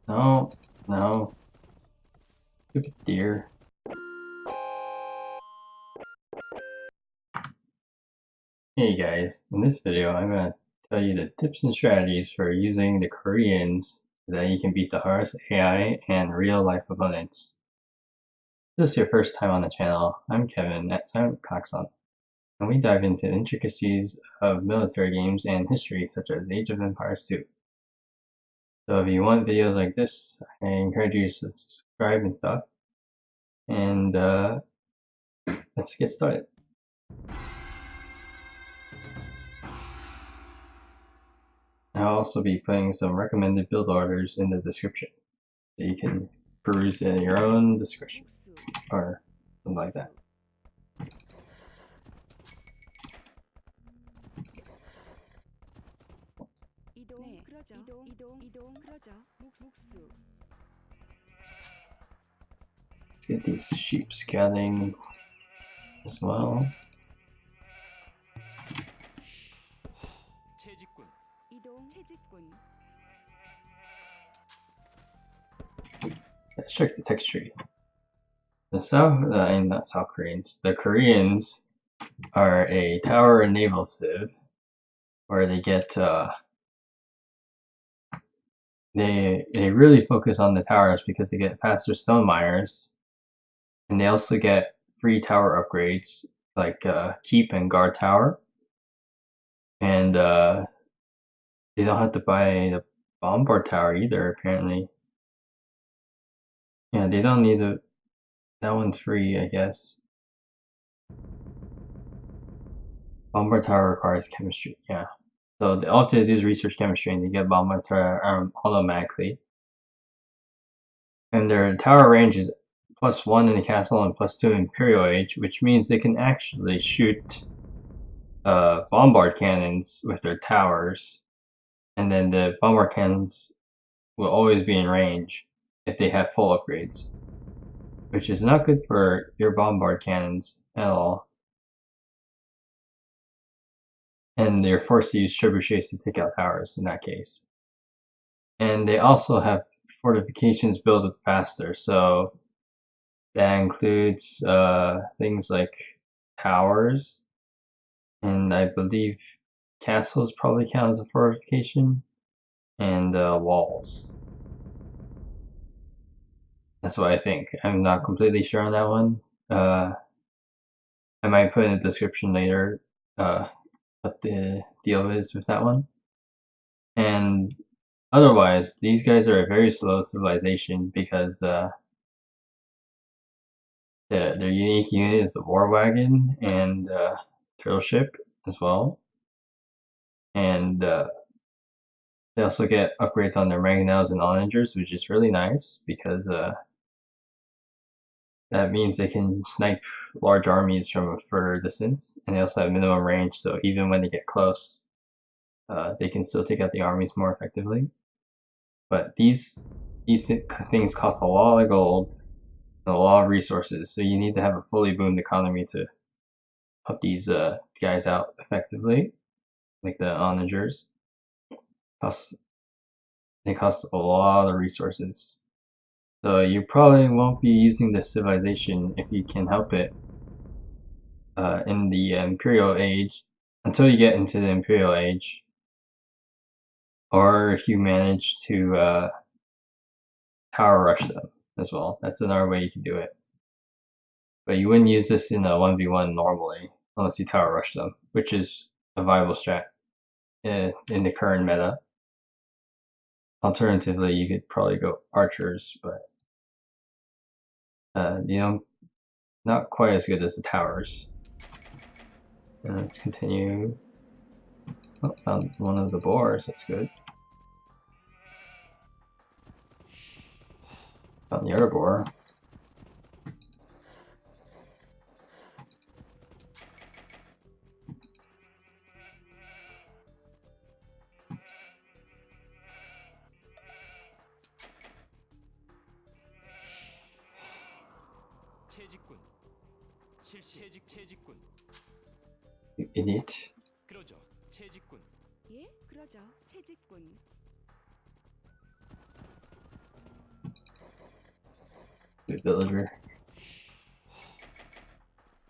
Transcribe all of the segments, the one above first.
No, no. Stupid deer. Hey guys, in this video I'm going to tell you the tips and strategies for using the Koreans so that you can beat the hardest AI and real life opponents. If this is your first time on the channel, I'm Kevin at SilentKlaxon, and we dive into the intricacies of military games and history such as Age of Empires 2. So if you want videos like this, I encourage you to subscribe and stuff. And let's get started. I'll also be putting some recommended build orders in the description, so you can peruse at your own discretion, or something like that. Let's get these sheep scouting as well. Let's check the text tree. The not South Koreans, the Koreans are a tower and naval civ where they get they really focus on the towers because they get faster stone miners, and they also get free tower upgrades like keep and guard tower, and they don't have to buy the bombard tower either apparently. Yeah, they don't need to. That one's free, I guess. Bombard tower requires chemistry, yeah. So all they do is research chemistry and they get bombard tower automatically. And their tower range is +1 in the castle and +2 in Imperial Age, which means they can actually shoot bombard cannons with their towers. And then the bombard cannons will always be in range if they have full upgrades, which is not good for your bombard cannons at all. And you're forced to use trebuchets to take out towers in that case. And they also have fortifications built faster, so that includes things like towers, and I believe castles probably count as a fortification, and walls. That's what I think. I'm not completely sure on that one. I might put in the description later what the deal is with that one. And otherwise, these guys are a very slow civilization because their unique unit is the War Wagon and turtle ship as well. And they also get upgrades on their mangonels and onagers, which is really nice because that means they can snipe large armies from a further distance, and they also have minimum range, so even when they get close, they can still take out the armies more effectively. But these things cost a lot of gold and a lot of resources, so you need to have a fully boomed economy to help these guys out effectively, like the onagers. They cost a lot of resources. So you probably won't be using this civilization if you can help it in the Imperial Age, until you get into the Imperial Age, or if you manage to power rush them as well. That's another way you can do it. But you wouldn't use this in a 1v1 normally, unless you tower rush them, which is a viable strat in the current meta. Alternatively, you could probably go archers, but not quite as good as the towers. And let's continue. Oh, found one of the boars, that's good. Found the other boar. You idiot. 그러죠. 채직군. 예, 그러죠. 채직군. Good villager.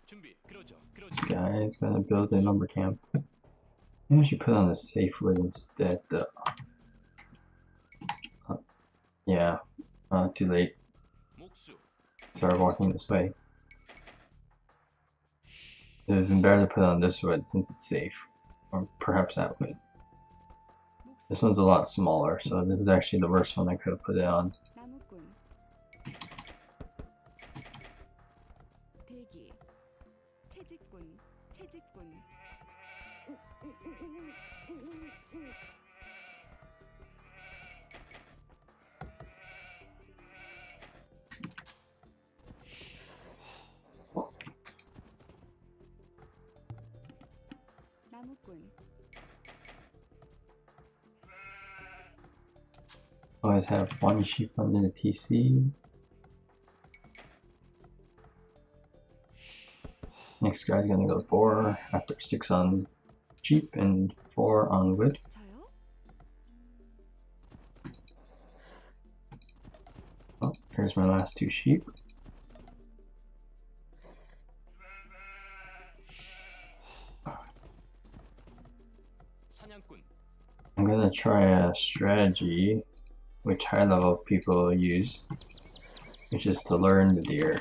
준비. 그러죠. This guy is gonna build a lumber camp. Maybe I should put on a safe wood instead though. Yeah, too late. 목수. Started walking this way. It would have been better to put on this wood since it's safe. Or perhaps that wood. This one's a lot smaller, so this is actually the worst one I could have put it on. 나무꾼. 대기. 채직군. 채직군. 나무꾼. Always have one sheep under the TC. Next guy's gonna go 4 after 6 on sheep and 4 on wood. 저요? Oh, here's my last 2 sheep. 사냥꾼. I'm gonna try a strategy which high level people use, which is to learn the deer.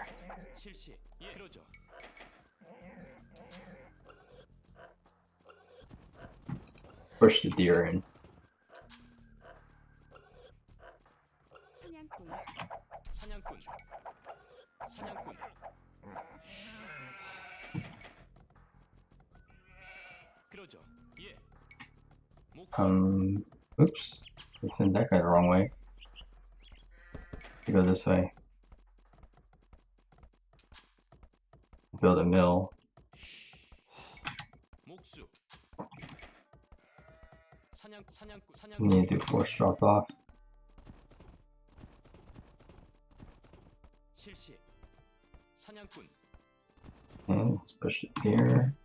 실시. 예. 그러죠. Push the deer in. 사냥꾼. 사냥꾼. 사냥꾼. 그러죠. 예. 목수. Oops, I sent that guy the wrong way. You go this way. Build a mill. 목수. 사냥꾼. You need to do force drop off. 실시. 사냥꾼. And let's push the deer.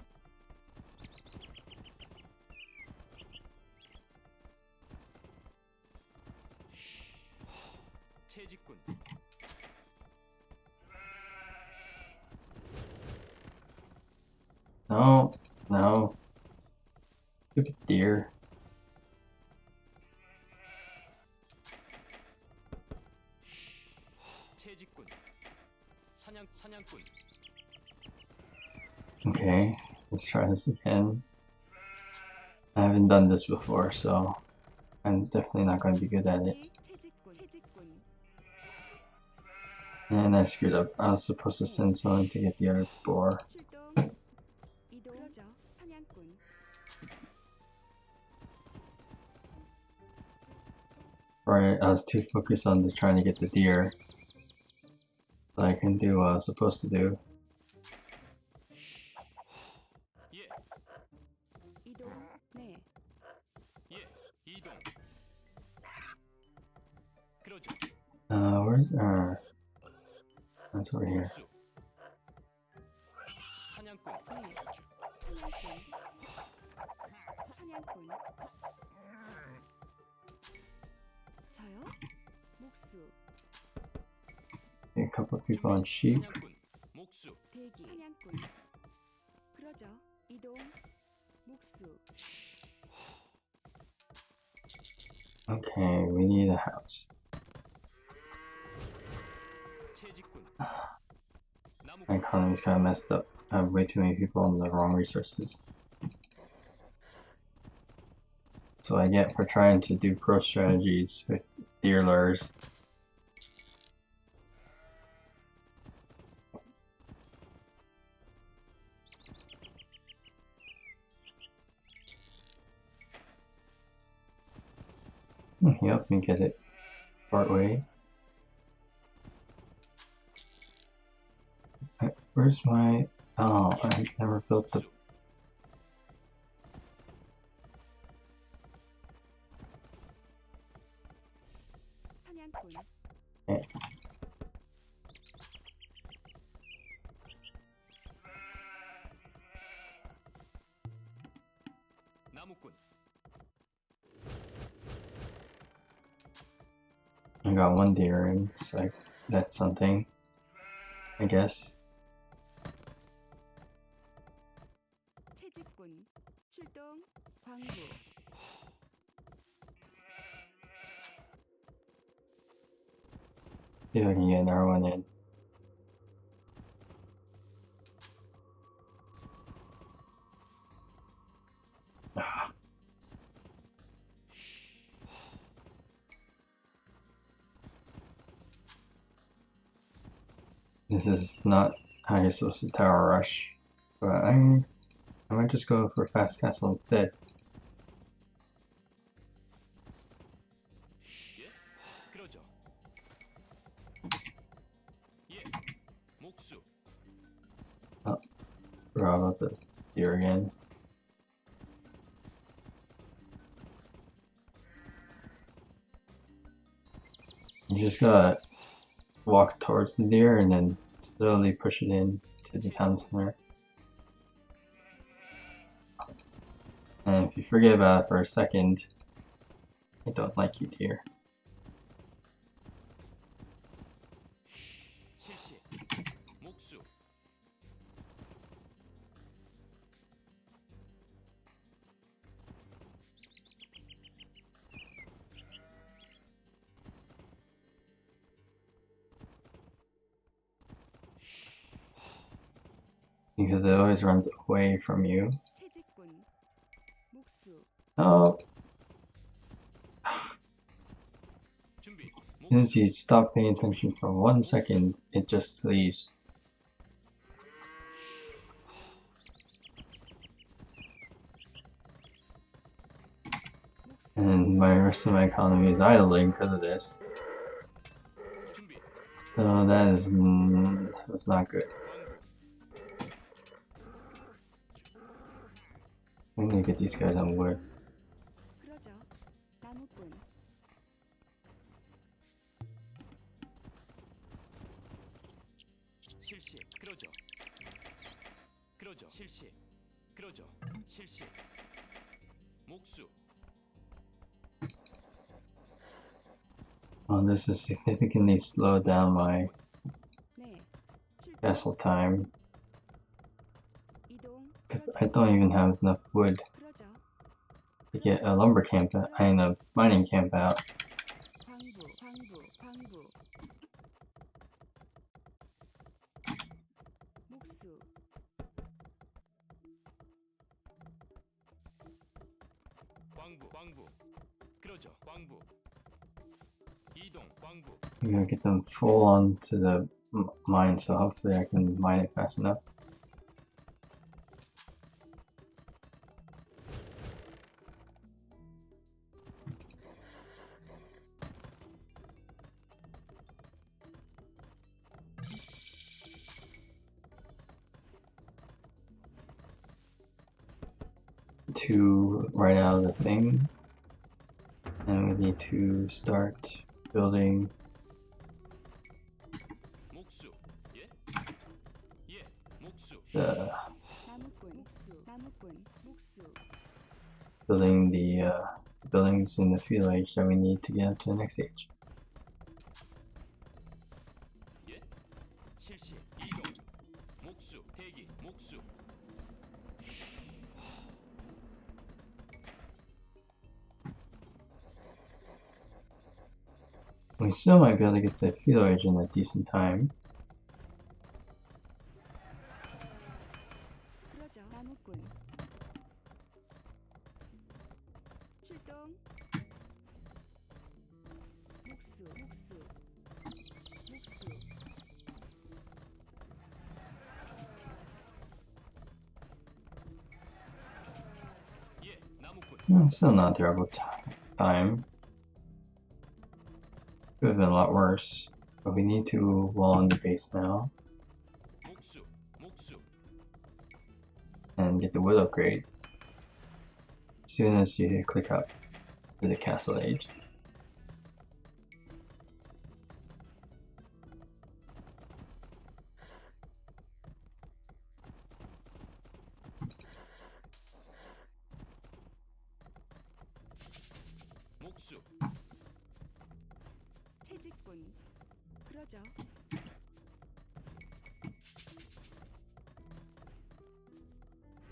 채직군. No, no. Stupid deer. 채직군. 사냥꾼. Okay, let's try this again. I haven't done this before, so I'm definitely not going to be good at it. 채직군. 채직군. And I screwed up. I was supposed to send someone to get the other boar. 출동. 이동. 그러죠. 사냥꾼. Right, I was too focused on trying to get the deer. So I can do what I was supposed to do. 예. 이동. 네. 예. 이동. 그러죠. Where's that's over here. 목수. 사냥꾼. 네. 사냥꾼. 사냥꾼. 저요? 목수. A couple of people on sheep. 사냥꾼. 목수. 대기. 사냥꾼. 그러죠. 이동. 목수. Okay, we need a house. 채직군. My economy's kind of messed up. I have way too many people on the wrong resources. So I get for trying to do pro strategies with deer lures. He helped me get it part way. Where's my... Oh, I never built the... 사냥꾼. 네. 나무꾼. I got one deer and it's like that's something, I guess. 채집꾼 출동 광부 See if I can get another one in. Ah. This is not how you're supposed to tower rush, but I might just go for fast castle instead. 예, 그러죠. 예, 목수. Forgot about the deer again. You just gotta walk towards the deer and then slowly push it in to the town center. And if you forget about it for a second, I don't like you, deer. 실시. 목수. Because it always runs away from you. 채집꾼 목수 Oh, 준비. since 목수. you stop paying attention for 1 second, it just leaves. 목수 And my rest of my economy is idling because of this. 준비. So that's not good. 광부. We need to get these guys on wood. 그러죠 나무꾼 실시. 그러죠. 그러죠. 실시. 그러죠. 실시. 목수. Oh, this has significantly slowed down my 네 출동 castle time 이동 because 그러죠 I don't even have enough wood 그러죠 to get a lumber camp out, and a mining camp out. 광부 목수 광부. 그러죠. 광부. 이동. 광부. I'm gonna get them full onto the mine, so hopefully I can mine it fast enough. To right out of the thing, and we need to start building 목수. 예? 예. 목수. the 나무꾼 목수 building the buildings in the field age that we need to get up to the next age. 예? 실시. 이동. 목수. 대기. 목수. We still might be able to get to the field age in a decent time. 그러죠 나무꾼 출동 목수 예. 나무꾼. Still not terrible time. Could have been a lot worse, but we need to wall on the base now 목수. and get the wood upgrade as soon as you click up to the castle age. 목수. 채직분. 그러죠.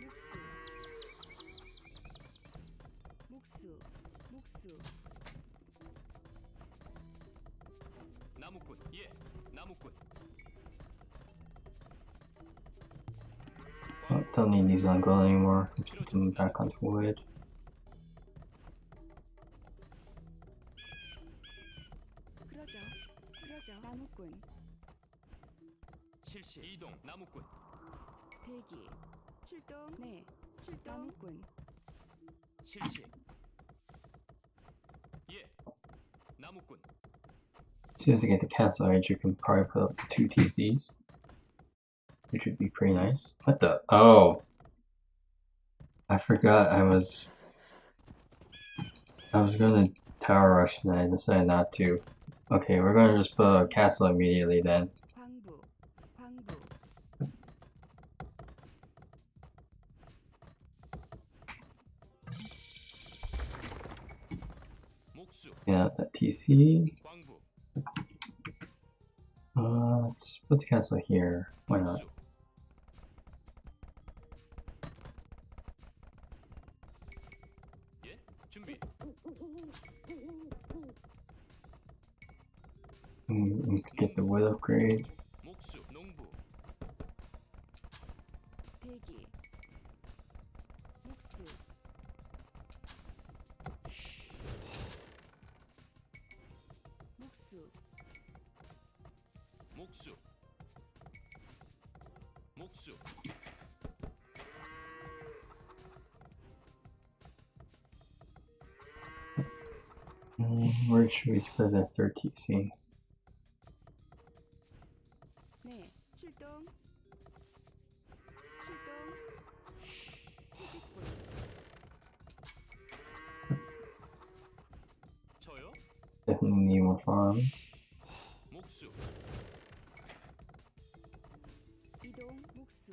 목수. 목수. 목수. 나무꾼. 예. 나무꾼. Oh, don't need these on gold anymore. Let's put them back onto wood. 그러죠. 그러죠. 나무꾼. 실시. 이동. 나무꾼. 대기. 출동. 네. 출동. 나무꾼. 실시. 예. 나무꾼. As soon as I get the castle age, you can probably put up 2 TCs, which would be pretty nice. What the? Oh! I forgot I was gonna tower rush and I decided not to. Okay, we're gonna just put a castle immediately then. 광부. 광부. 목수. Yeah, that TC. 광부. Let's put the castle here. Why not? 목수. 예. 준비. Get the wood upgrade. 목수. 농부. 대기. 목수. 목수. 목수. 목수. Where should we put the third TC? 네. 출동. 출동. 채직분. 저요. Definitely need more farms. 목수. 이동. 목수.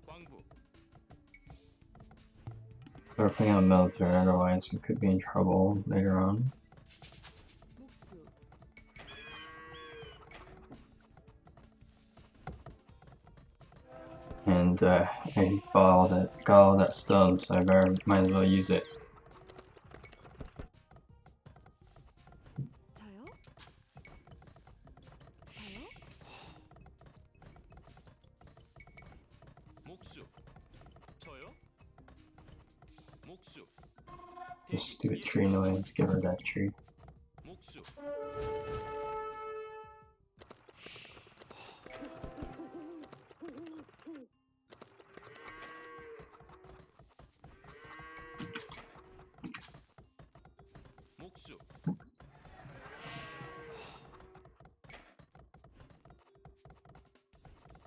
광부. We're putting on military, otherwise we could be in trouble later on. 목수. And I got all that stone, so I might as well use it. 저요? 저요? 목수. 저요. 목수. This stupid tree noise. Let's get rid of that tree. 목수. 목수.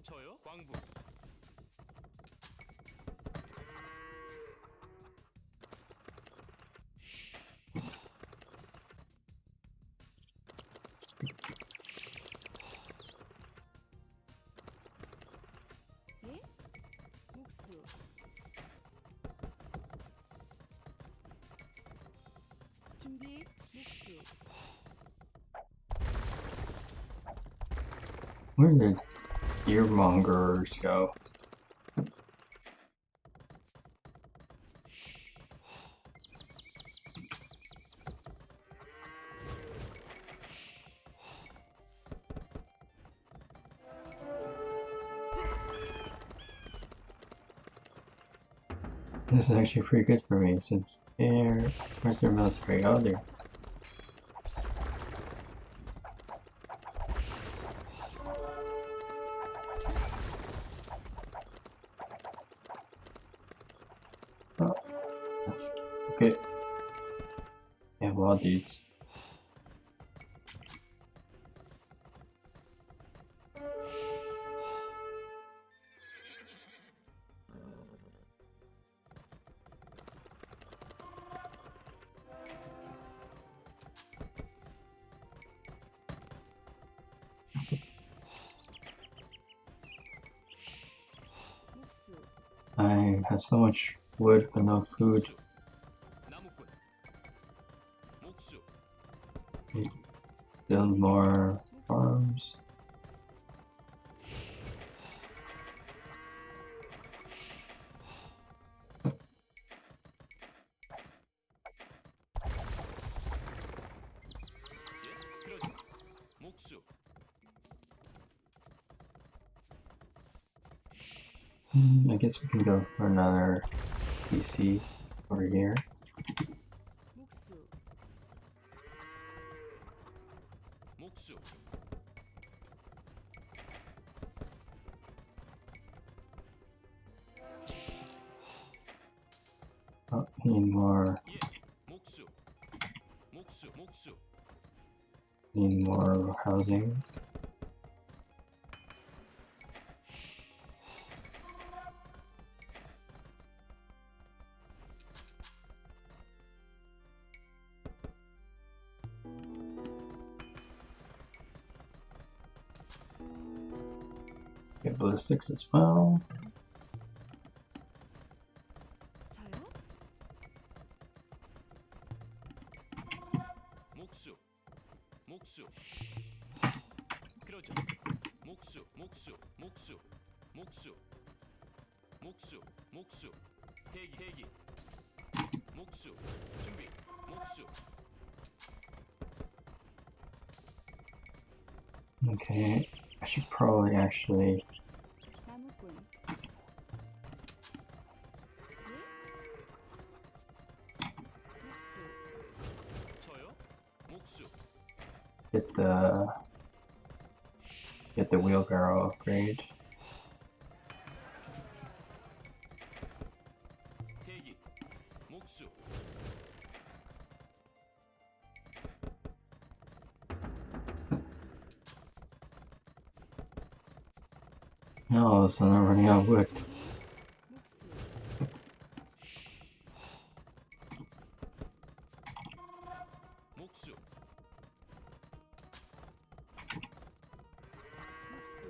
저요. 광부. 예? 목수. 준비. 목수. Where did earmongers go? This is actually pretty good for me since where's their military? Oh, there. Oh, that's good. Yeah, well, dudes. I have so much wood but no food. 목수. 나무꾼. 목수. Build more farms. 예, 그러죠. 목수. I guess we can go for another PC over here. 목수. 목수. Oh, need more. 예, 목수. 목수. 목수. Need more housing. Get ballistics as well. 저요? 목수. 목수. 그러죠. 목수. 목수. 목수. 목수. 목수. 목수. 대기. 대기. 목수. 준비. 목수. Okay, I should probably actually. 나무꾼. 예? 목수. 저요? 목수. Get the wheelbarrow upgrade. 대기. 목수. No, so I'm running out of wood. 목수. 목수. 목수.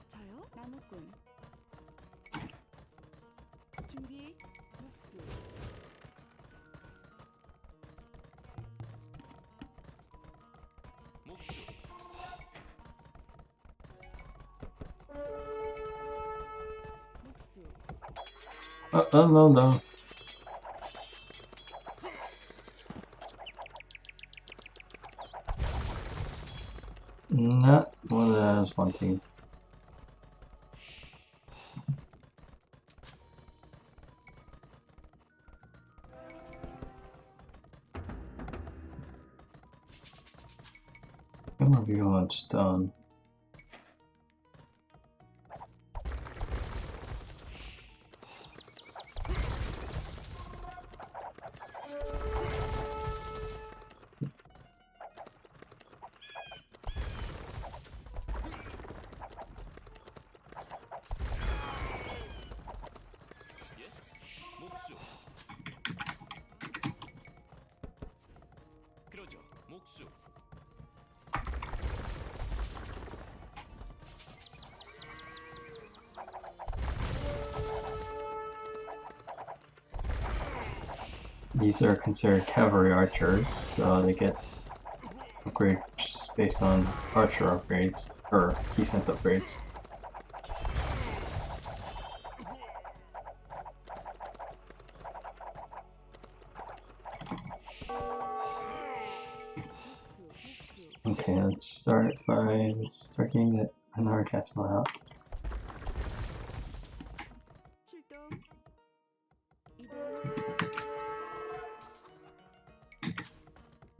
저요? 나무꾼. 준비. 목수. 목수. 목수. No. Not what I was wanting. I'm gonna be on stone. 예? 목수. 그러죠. 목수. These are considered cavalry archers, so they get upgrades based on archer upgrades, or defense upgrades. 목수. 목수. Okay, let's start getting that another castle out. 출동. 이동.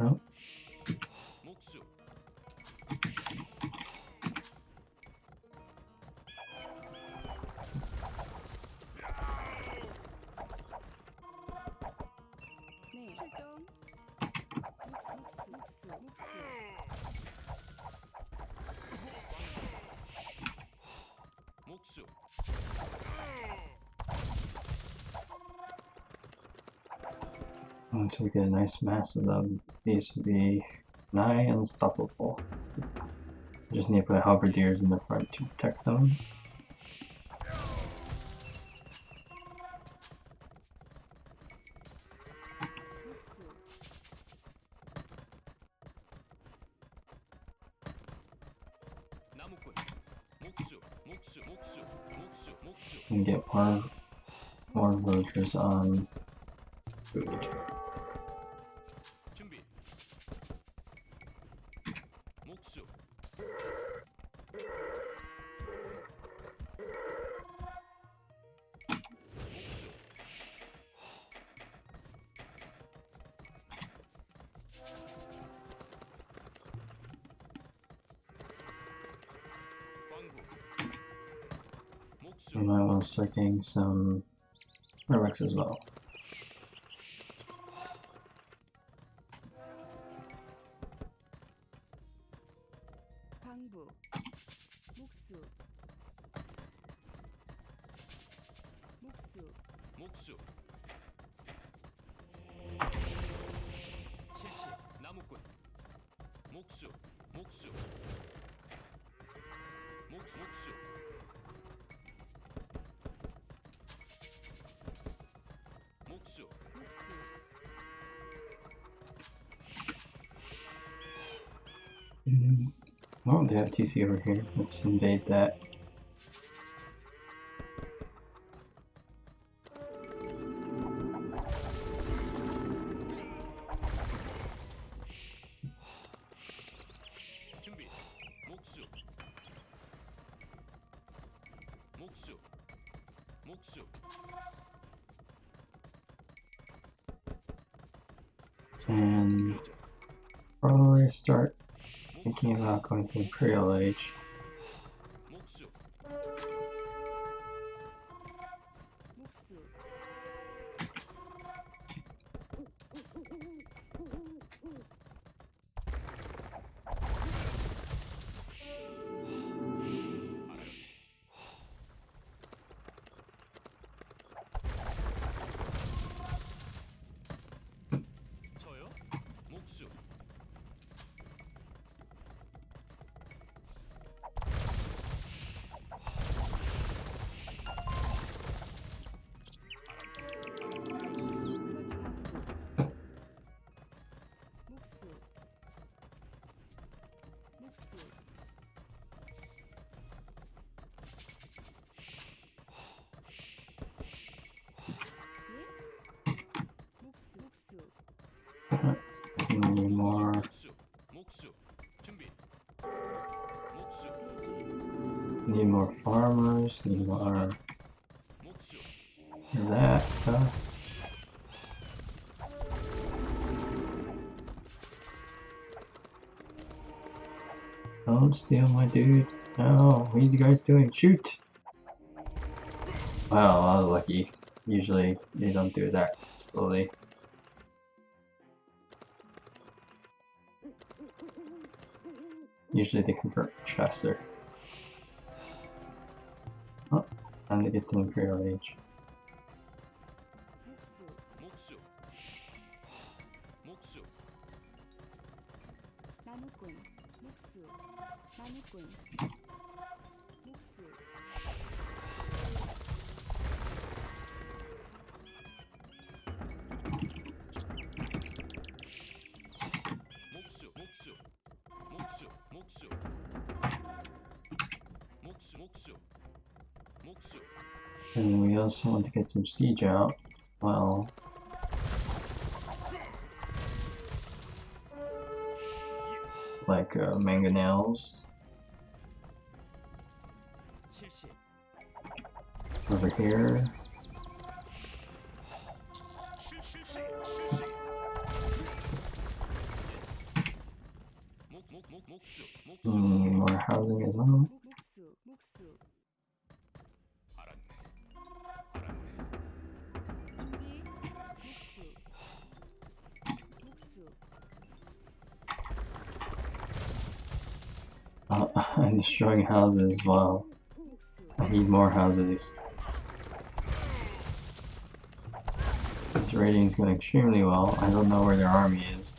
Oh, 목수. 네. 출동. 목수. 목수. 목수. 목수. Once we get a nice mass of them, these would be nigh unstoppable. Just need to put Halberdiers in the front to protect them. 목수 나무꾼. 목수. 목수. 목수. 목수. 목수. And get more villagers on food. 준비. 목수. 목수. 광부. 목수. And I was taking some relics as well. 방부 목수 목수 목수. 실시. 나무꾼. 목수. 목수. 목수. 목수. 목수. 목수 Oh, they have TC over here. Let's invade that. 준비. 목수. 목수. 목수. And probably start thinking about going to Imperial Age. 목수. 목수 알았지. 저요? 목수. 그러지 방부 목수 목수 예? 목수 목수 Need more. 목수. 목수. 준비. 목수. 대기 Need more farmers. Need more 목수. that stuff. Don't steal my dude. No, what are you guys doing? Shoot! Wow, I was lucky. Usually they don't do that slowly. Usually they convert much faster. Oh, time to get to Imperial Age. 목수 목수. 목수. 나무꾼 목수 나무꾼 목수 목수. 목수. 목수. 목수. 목수. 목수. 목수. And we also want to get some siege out as well. Like mangonels 실시. over here. 목수. 목수. More housing as well. 목수 목수 알았네. 알았네. 준비 목수 목수 I'm destroying houses as well. 목수 I need more houses. These This raiding is going extremely well. I don't know where their army is.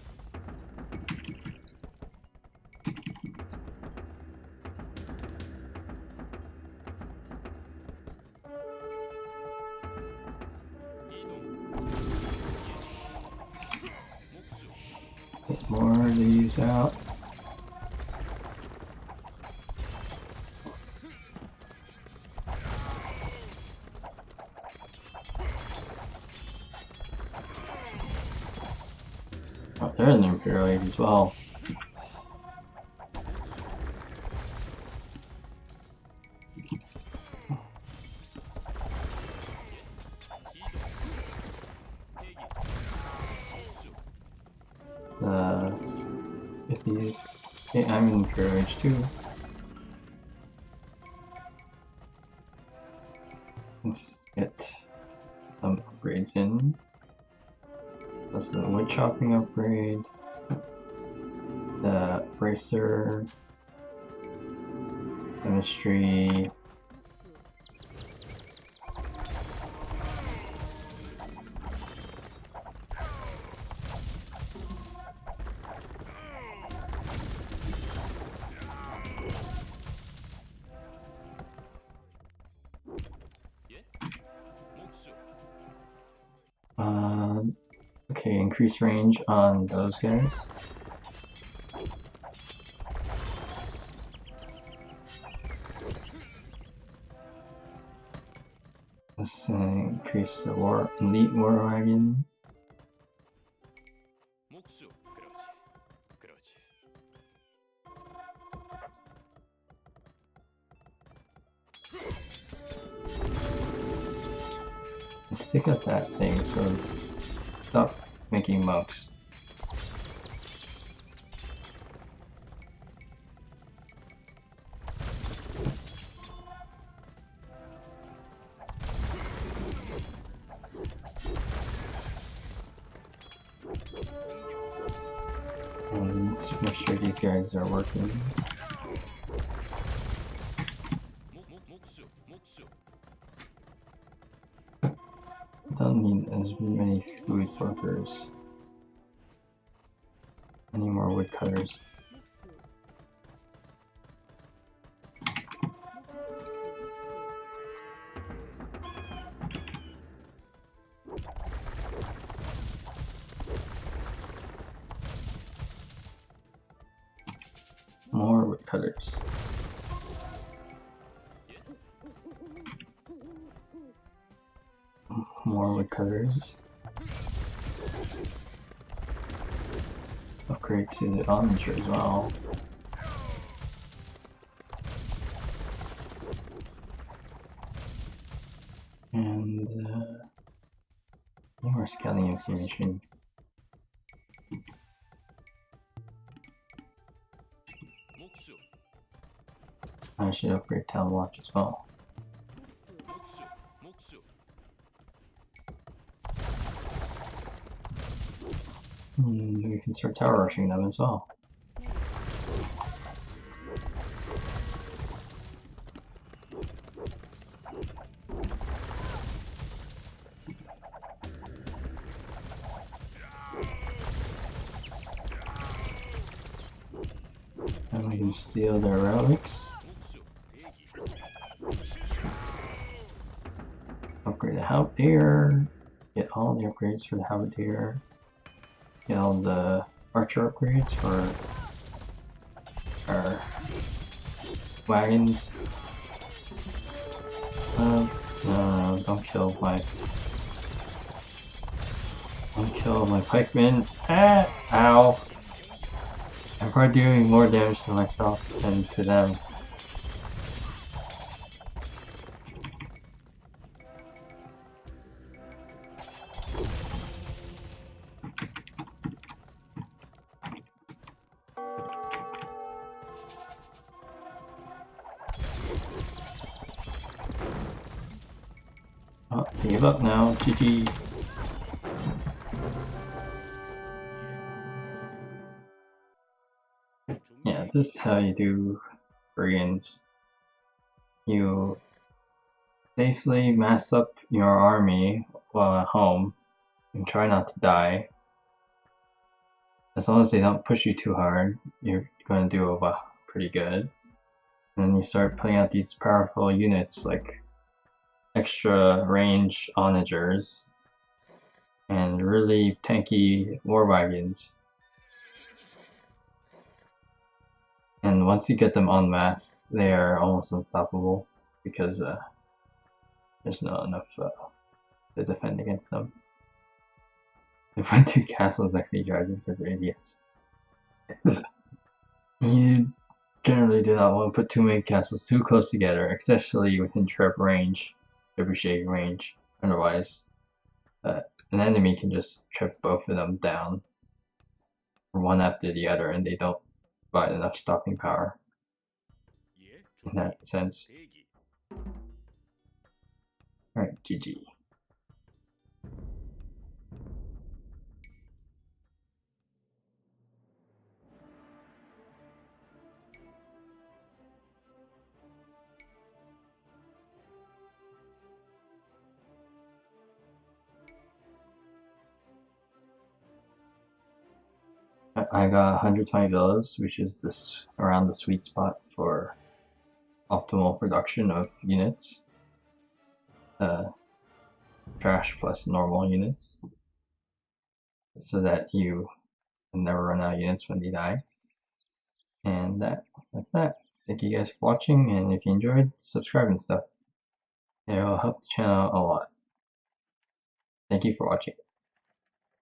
Get more of these out. Oh, they're in the Imperial Age as well. Let's get these. Okay, I'm in Imperial Age too. Let's get some upgrades in. That's the wood chopping upgrade, the bracer, chemistry, okay, increase range on those guys. Let's increase the elite war wagon. Let's stick at that thing, so stop making monks. And let's make sure these guys are working. Don't need as many food workers. I need more woodcutters. More woodcutters. More woodcutters. Upgrade to the Onagers as well. And more scouting information. I should upgrade Town Watch as well. We can start tower rushing them as well. And we can steal their relics. Upgrade the Halberdier. Get all the upgrades for the Halberdier. Get all the archer upgrades for our wagons. No, don't kill my pikemen. Ah! Ow! I'm probably doing more damage to myself than to them. Oh, give up now, GG. Yeah, this is how you do brigands. You safely mass up your army while at home, and try not to die. As long as they don't push you too hard, you're going to do pretty good. And then you start putting out these powerful units like extra range Onagers and really tanky War Wagons. And once you get them en masse, they are almost unstoppable because there's not enough to defend against them. If I do castles next to each other because they're idiots. You generally do not want to put too many castles too close together, especially within trebuchet range. Otherwise, an enemy can just trip both of them down, one after the other, and they don't provide enough stopping power in that sense. Alright, GG. I got 120 villas, which is around the sweet spot for optimal production of units. Trash plus normal units, so that you can never run out of units when they die. And that's that. Thank you guys for watching, and if you enjoyed, subscribe and stuff. It will help the channel a lot. Thank you for watching.